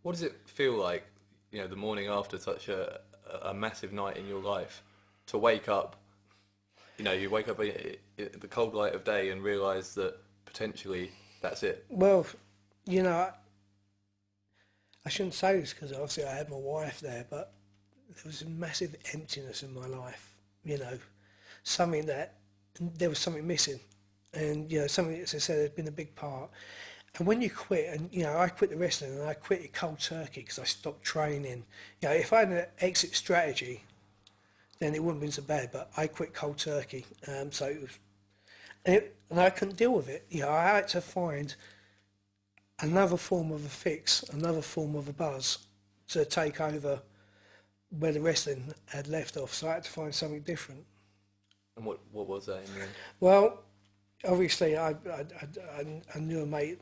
What does it feel like, the morning after such a massive night in your life, to wake up? You wake up in the cold light of day and realise that potentially that's it. Well, you know, I shouldn't say this because obviously I had my wife there, but there was a massive emptiness in my life. You know, something that there was something missing, and something, as I said, had been a big part. And when you quit, and I quit the wrestling and I quit it cold turkey because I stopped training. If I had an exit strategy, then it wouldn't have been so bad. But I quit cold turkey, so it was, and I couldn't deal with it. I had to find another form of a fix, another form of a buzz to take over where the wrestling had left off. So I had to find something different. And what was that in the end? Well, obviously I knew a mate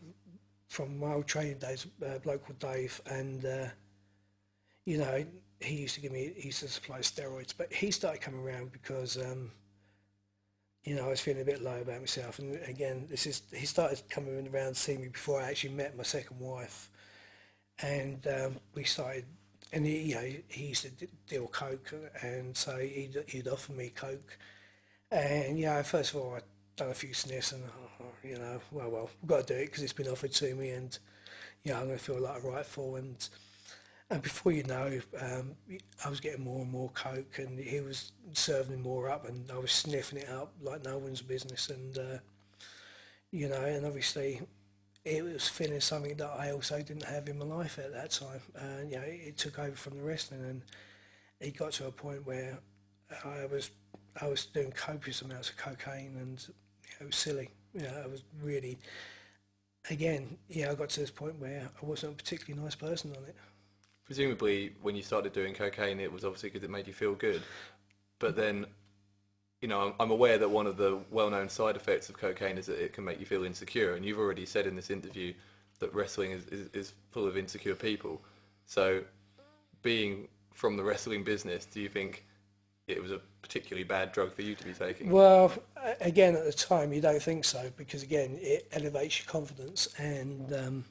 from my old training days, a bloke called Dave, and he used to supply steroids, but he started coming around because I was feeling a bit low about myself, and again, he started coming around to see me before I actually met my second wife, and we started, and he used to deal coke, and so he'd offer me coke, and first of all I'd done a few sniffs, and well, we've got to do it because it's been offered to me, and I'm going to feel like a rightful, and before you know, I was getting more and more coke, and he was serving me more up, and I was sniffing it up like no one's business, and and obviously it was feeling something that I also didn't have in my life at that time. It took over from the wrestling, and it got to a point where I was doing copious amounts of cocaine, and it was silly. I was really, again, I got to this point where I wasn't a particularly nice person on it. Presumably, when you started doing cocaine, it was obviously because it made you feel good. But then, I'm aware that one of the well-known side effects of cocaine is that it can make you feel insecure. And you've already said in this interview that wrestling is full of insecure people. So, being from the wrestling business, do you think it was a particularly bad drug for you to be taking? Well, again, at the time, you don't think so because, again, it elevates your confidence, and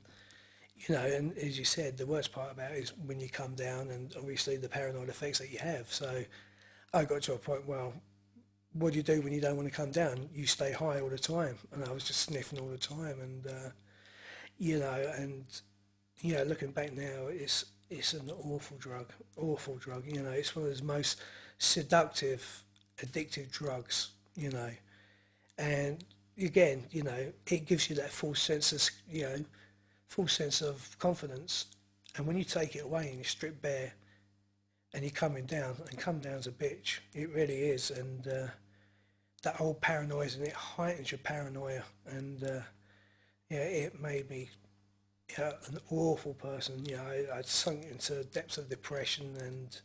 and as you said, the worst part about it is when you come down, and obviously the paranoid effects that you have. So I got to a point, well, what do you do when you don't want to come down? You stay high all the time, and I was just sniffing all the time, and looking back now, it's an awful drug, awful drug. It's one of the most seductive, addictive drugs. And again, it gives you that full sense of confidence, and when you take it away and you strip bare and you're coming down, and come down's a bitch, it really is, and that whole paranoia, and it heightens your paranoia, and it made me an awful person. I'd sunk into the depths of depression, and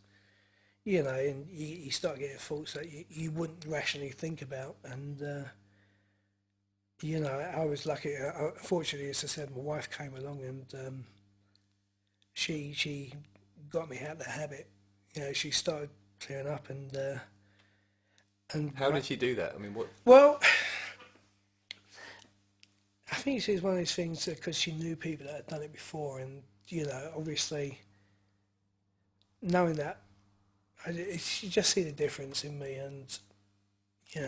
and you start getting thoughts that you wouldn't rationally think about, and I was lucky. Fortunately, as I said, my wife came along, and she got me out of the habit. She started clearing up, and How did she do that? I mean, what? well, I think she's one of those things because she knew people that had done it before, and obviously knowing that, she just see the difference in me, and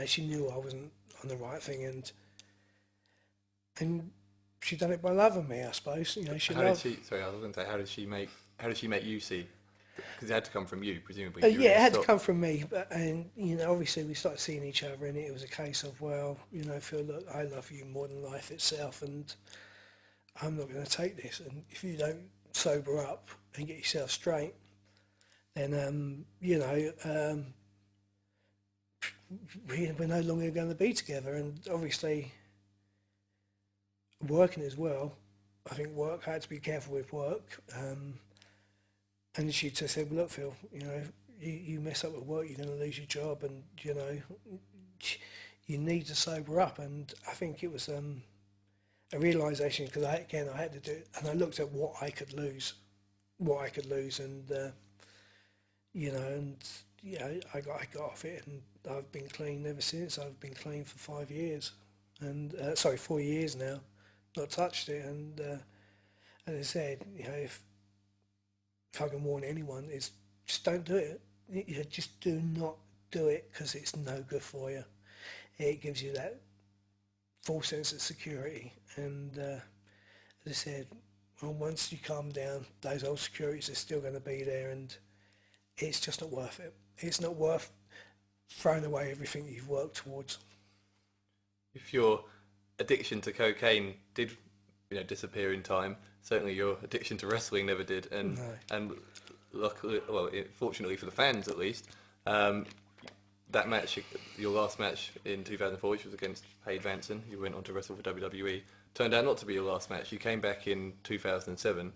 she knew I wasn't on the right thing, and she done it by loving me, I suppose. She How loved. did she? Sorry, I was going to say, how did she make you see? Because it had to come from you, presumably. Yeah, it had to come from me, and obviously we started seeing each other, and it was a case of, well, Phil, look, I love you more than life itself, and I'm not going to take this. And if you don't sober up and get yourself straight, then we're no longer going to be together. And obviously, working as well, I think I had to be careful with work. And she just said, well, look, Phil, you mess up with work, you're going to lose your job, and you need to sober up. And I think it was a realisation, because I had to do it, and I looked at what I could lose, and I got off it, and I've been clean ever since. I've been clean for 5 years, and 4 years now, not touched it. And as I said, if I can warn anyone, is just don't do it. You just do not do it, because it's no good for you. It gives you that false sense of security, and as I said, well, once you calm down, those old securities are still going to be there, and it's just not worth it. It's not worth throwing away everything you've worked towards. If your addiction to cocaine did, disappear in time, certainly your addiction to wrestling never did, and No. and luckily, fortunately for the fans at least, that match, your last match in 2004, which was against Paige Vanson, you went on to wrestle for WWE, turned out not to be your last match. You came back in 2007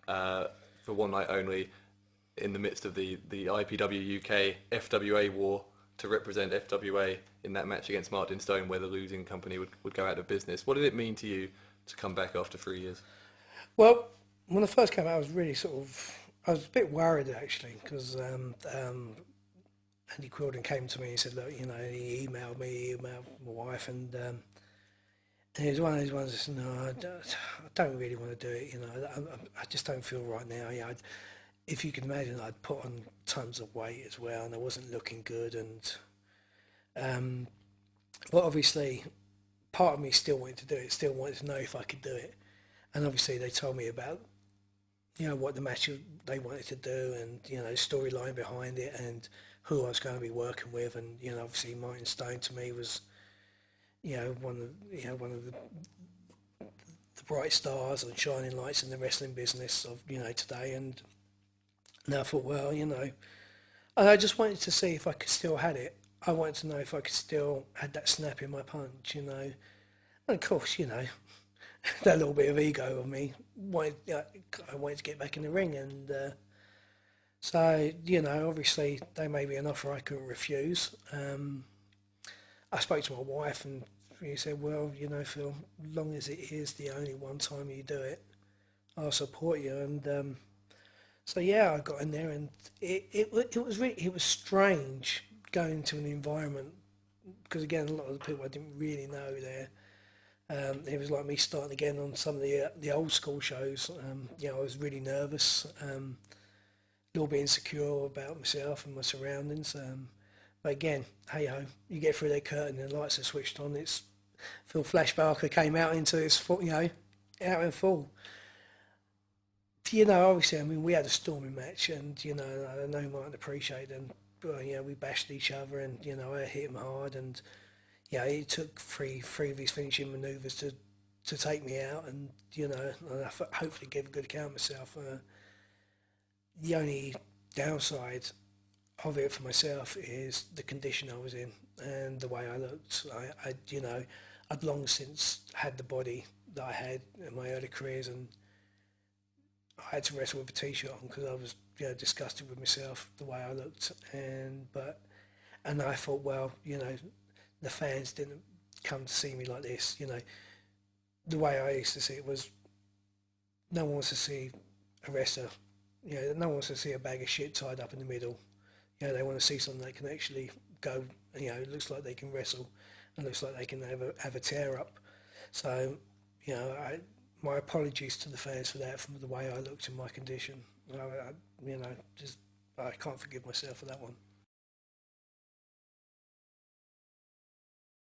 for one night only, in the midst of the IPW UK FWA war, to represent FWA in that match against Martin Stone, where the losing company would go out of business. What did it mean to you to come back after 3 years? Well, when I first came out, I was really I was a bit worried actually, because Andy Quilden came to me and said, look, he emailed my wife, and it was one of those ones that said, no, I don't really want to do it, I just don't feel right now. If you can imagine, I'd put on tons of weight as well, and I wasn't looking good, and but obviously part of me still wanted to do it, still wanted to know if I could do it, and obviously they told me about what the match they wanted to do, and storyline behind it, and who I was going to be working with, and obviously Martin Stone to me was one of the bright stars and shining lights in the wrestling business of today, and I thought, well, and I just wanted to see if I could still had it. I wanted to know if I could still had that snap in my punch, and of course, that little bit of ego of me I wanted to get back in the ring, and so obviously they made me an offer I couldn't refuse. I spoke to my wife, and she said, well, Phil, as long as it is the only one time you do it, I'll support you. And so yeah, I got in there, and it was strange going into an environment, because again, a lot of the people I didn't really know there. It was like me starting again on some of the old school shows. I was really nervous, a little bit insecure about myself and my surroundings. But again, hey ho, you get through that curtain and the lights are switched on. It's Phil Flash Barker came out into this full, out in full. Obviously, we had a storming match, and I know Martin appreciated, and we bashed each other, and I hit him hard, and it took three of his finishing manoeuvres to take me out, and and I hopefully gave a good account of myself. The only downside of it for myself is the condition I was in and the way I looked. I'd long since had the body that I had in my early careers, and I had to wrestle with a t-shirt on because I was disgusted with myself, the way I looked, and I thought, well, the fans didn't come to see me like this. The way I used to see it was, no one wants to see a wrestler, no one wants to see a bag of shit tied up in the middle. They want to see something that can actually go, it looks like they can wrestle, and looks like they can have a tear up. So, my apologies to the fans for that, from the way I looked in my condition. I can't forgive myself for that one.